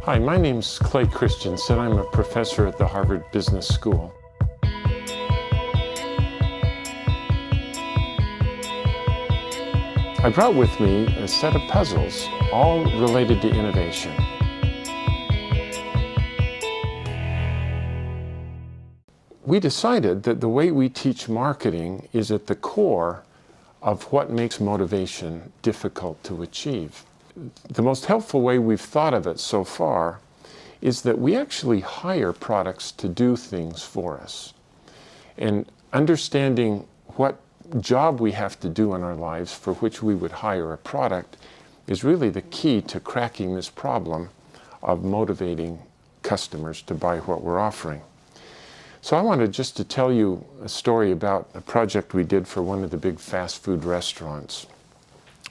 Hi, my name's Clay Christensen. I'm a professor at the Harvard Business School. I brought with me a set of puzzles, all related to innovation. We decided that the way we teach marketing is at the core of what makes motivation difficult to achieve. The most helpful way we've thought of it so far is that we actually hire products to do things for us. And understanding what job we have to do in our lives for which we would hire a product is really the key to cracking this problem of motivating customers to buy what we're offering. So I wanted just to tell you a story about a project we did for one of the big fast food restaurants.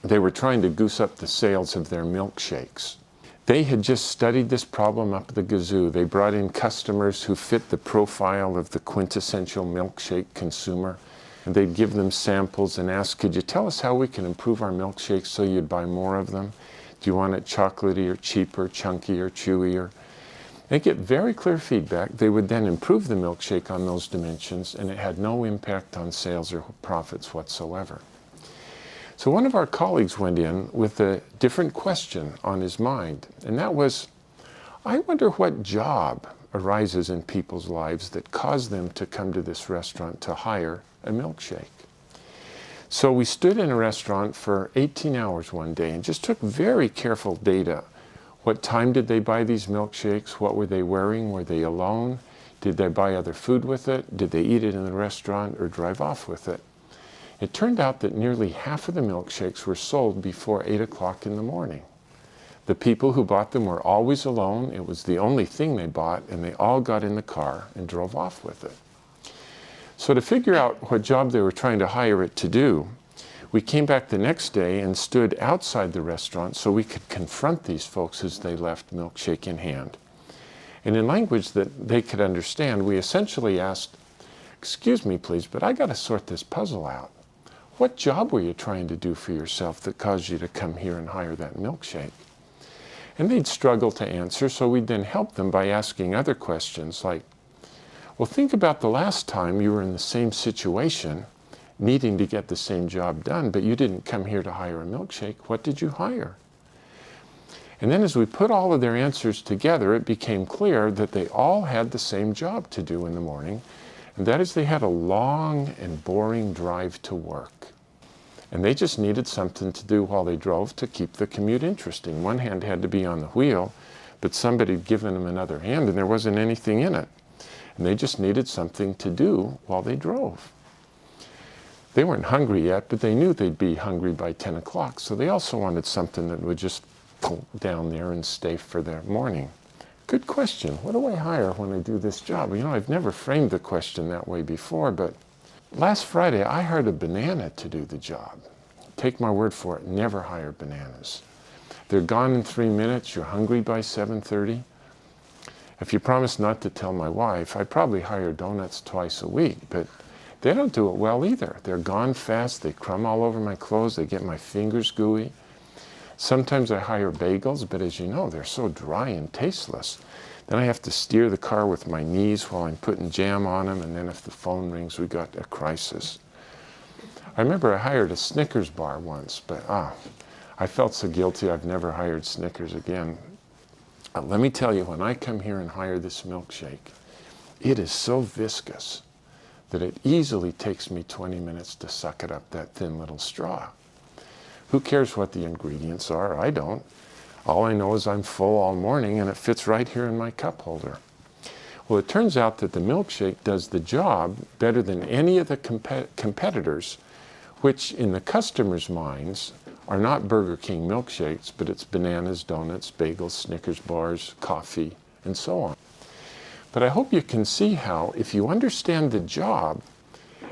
They were trying to goose up the sales of their milkshakes. They had just studied this problem up the gazoo. They brought in customers who fit the profile of the quintessential milkshake consumer. And they'd give them samples and ask, could you tell us how we can improve our milkshakes so you'd buy more of them? Do you want it chocolatey or cheaper, chunky or chewier? They get very clear feedback. They would then improve the milkshake on those dimensions, and it had no impact on sales or profits whatsoever. So one of our colleagues went in with a different question on his mind, and that was, I wonder what job arises in people's lives that cause them to come to this restaurant to hire a milkshake. So we stood in a restaurant for 18 hours one day and just took very careful data. What time did they buy these milkshakes? What were they wearing? Were they alone? Did they buy other food with it? Did they eat it in the restaurant or drive off with it? It turned out that nearly half of the milkshakes were sold before 8 o'clock in the morning. The people who bought them were always alone. It was the only thing they bought, and they all got in the car and drove off with it. So to figure out what job they were trying to hire it to do, we came back the next day and stood outside the restaurant so we could confront these folks as they left, milkshake in hand. And in language that they could understand, we essentially asked, excuse me please, but I got to sort this puzzle out. What job were you trying to do for yourself that caused you to come here and hire that milkshake? And they'd struggle to answer, so we'd then help them by asking other questions like, well, think about the last time you were in the same situation, needing to get the same job done, but you didn't come here to hire a milkshake. What did you hire? And then as we put all of their answers together, it became clear that they all had the same job to do in the morning, and that is they had a long and boring drive to work. And they just needed something to do while they drove to keep the commute interesting. One hand had to be on the wheel, but somebody had given them another hand and there wasn't anything in it. And they just needed something to do while they drove. They weren't hungry yet, but they knew they'd be hungry by 10 o'clock, so they also wanted something that would just pull down there and stay for their morning. Good question. What do I hire when I do this job? You know, I've never framed the question that way before, but last Friday I hired a banana to do the job. Take my word for it, never hire bananas. They're gone in 3 minutes, you're hungry by 7:30. If you promise not to tell my wife, I'd probably hire donuts twice a week, but they don't do it well either. They're gone fast, they crumb all over my clothes, they get my fingers gooey. Sometimes I hire bagels, but as you know, they're so dry and tasteless. Then I have to steer the car with my knees while I'm putting jam on them, and then if the phone rings, we got a crisis. I remember I hired a Snickers bar once, but I felt so guilty I've never hired Snickers again. Let me tell you, when I come here and hire this milkshake, it is so viscous that it easily takes me 20 minutes to suck it up that thin little straw. Who cares what the ingredients are? I don't. All I know is I'm full all morning and it fits right here in my cup holder. Well, it turns out that the milkshake does the job better than any of the competitors, which in the customers' minds are not Burger King milkshakes, but it's bananas, donuts, bagels, Snickers bars, coffee, and so on. But I hope you can see how, if you understand the job,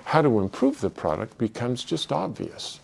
how to improve the product becomes just obvious.